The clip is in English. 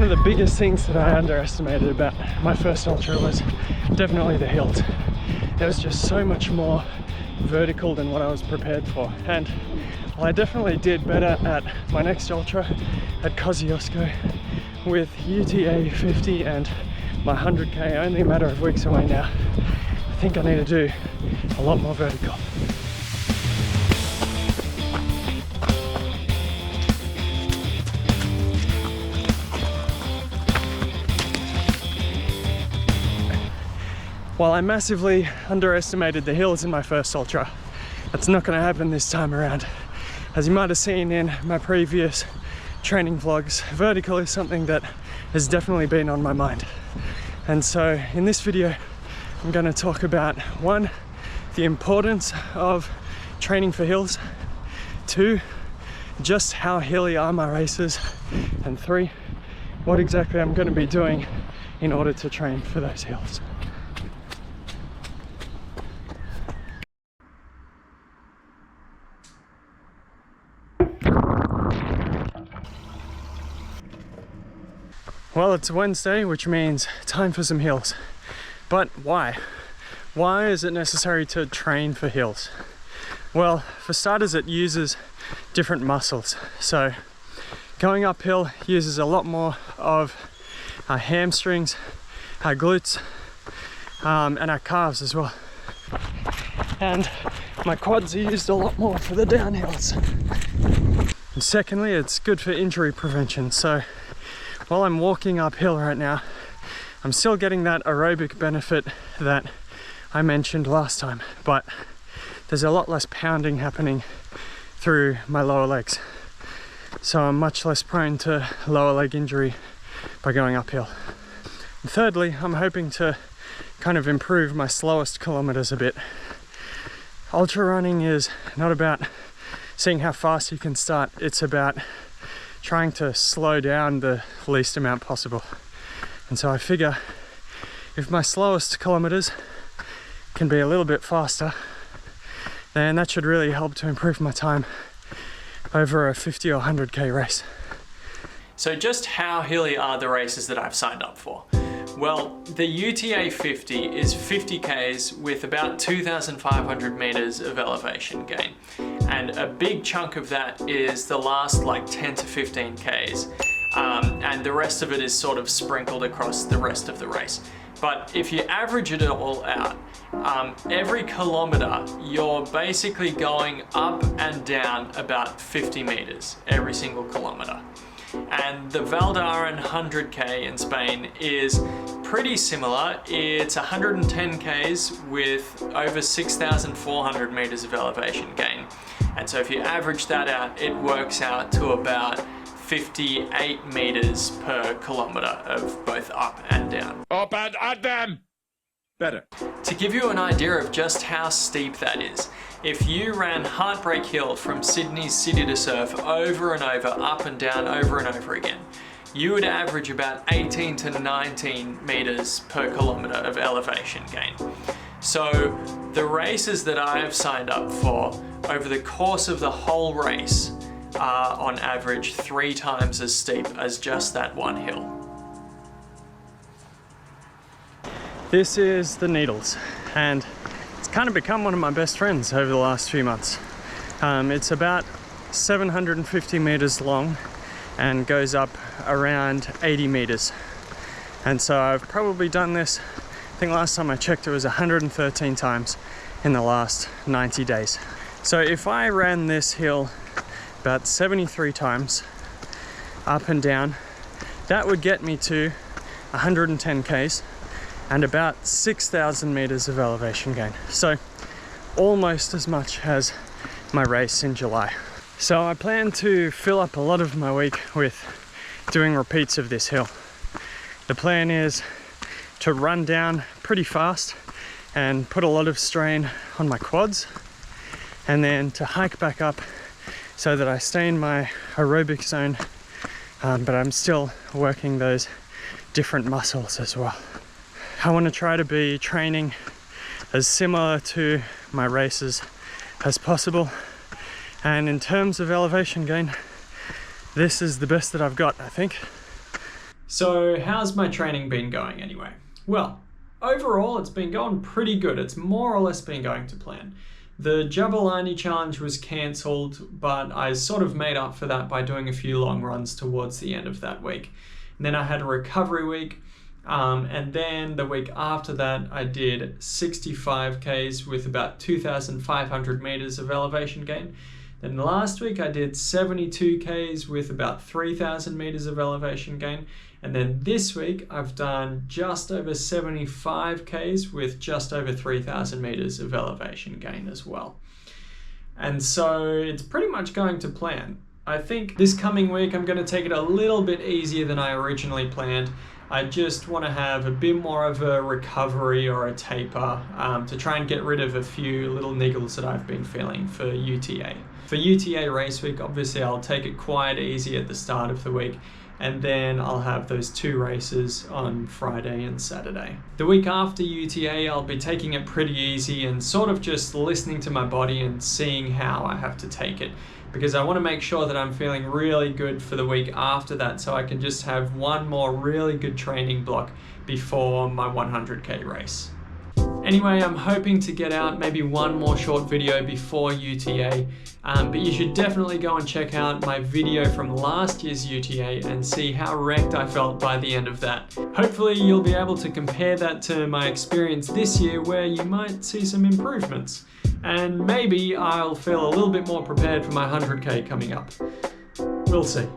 of the biggest things that I underestimated about my first ultra was definitely the hills. There was just so much more vertical than what I was prepared for, and well, I definitely did better at my next ultra at Kosciuszko with UTA 50 and my 100k only a matter of weeks away now. I think I need to do a lot more vertical. While I massively underestimated the hills in my first ultra, that's not going to happen this time around. As you might have seen in my previous training vlogs, vertical is something that has definitely been on my mind. And so in this video, I'm going to talk about 1, the importance of training for hills, 2, just how hilly are my races, and 3, what exactly I'm going to be doing in order to train for those hills. Well, it's Wednesday, which means time for some hills. But why? Why is it necessary to train for hills? Well, for starters, it uses different muscles. So going uphill uses a lot more of our hamstrings, our glutes, and our calves as well. And my quads are used a lot more for the downhills. And secondly, it's good for injury prevention. So while I'm walking uphill right now, I'm still getting that aerobic benefit that I mentioned last time, but there's a lot less pounding happening through my lower legs. So I'm much less prone to lower leg injury by going uphill. And thirdly, I'm hoping to kind of improve my slowest kilometers a bit. Ultra running is not about seeing how fast you can start, it's about trying to slow down the least amount possible. And so I figure if my slowest kilometers can be a little bit faster, then that should really help to improve my time over a 50 or 100k race. So just how hilly are the races that I've signed up for? Well, the UTA 50 is 50 Ks with about 2,500 meters of elevation gain. And a big chunk of that is the last like 10 to 15 Ks. And the rest of it is sort of sprinkled across the rest of the race. But if you average it all out, every kilometer, you're basically going up and down about 50 meters every single kilometer. And the Val D'Aran 100k in Spain is pretty similar. It's 110 Ks with over 6,400 meters of elevation gain. And so if you average that out, it works out to about 58 meters per kilometer of both up and down. Up and down! Better. To give you an idea of just how steep that is, if you ran Heartbreak Hill from Sydney's City to Surf over and over, up and down, over and over again, you would average about 18 to 19 meters per kilometer of elevation gain. So the races that I have signed up for over the course of the whole race are on average 3 times as steep as just that one hill. This is the Needles, and it's kind of become one of my best friends over the last few months. It's about 750 meters long and goes up around 80 meters. And so I've probably done this, I think last time I checked it was 113 times in the last 90 days. So if I ran this hill about 73 times up and down, that would get me to 110 Ks and about 6,000 meters of elevation gain. So almost as much as my race in July. So I plan to fill up a lot of my week with doing repeats of this hill. The plan is to run down pretty fast and put a lot of strain on my quads, and then to hike back up so that I stay in my aerobic zone, but I'm still working those different muscles as well. I want to try to be training as similar to my races as possible, and in terms of elevation gain, this is the best that I've got, I think. So how's my training been going anyway? Well, overall it's been going pretty good. It's more or less been going to plan. The Jabalani challenge was cancelled, but I sort of made up for that by doing a few long runs towards the end of that week. And then I had a recovery week, and then the week after that I did 65 Ks with about 2,500 meters of elevation gain. Then last week I did 72 Ks with about 3,000 meters of elevation gain. And then this week I've done just over 75 Ks with just over 3,000 meters of elevation gain as well. And so it's pretty much going to plan. I think this coming week I'm going to take it a little bit easier than I originally planned. I just want to have a bit more of a recovery or a taper to try and get rid of a few little niggles that I've been feeling for UTA. For UTA race week, obviously I'll take it quite easy at the start of the week, and then I'll have those 2 races on Friday and Saturday. The week after UTA, I'll be taking it pretty easy and sort of just listening to my body and seeing how I have to take it, because I want to make sure that I'm feeling really good for the week after that, so I can just have one more really good training block before my 100K race. Anyway, I'm hoping to get out maybe one more short video before UTA, but you should definitely go and check out my video from last year's UTA and see how wrecked I felt by the end of that. Hopefully you'll be able to compare that to my experience this year, where you might see some improvements. And maybe I'll feel a little bit more prepared for my 100K coming up. We'll see.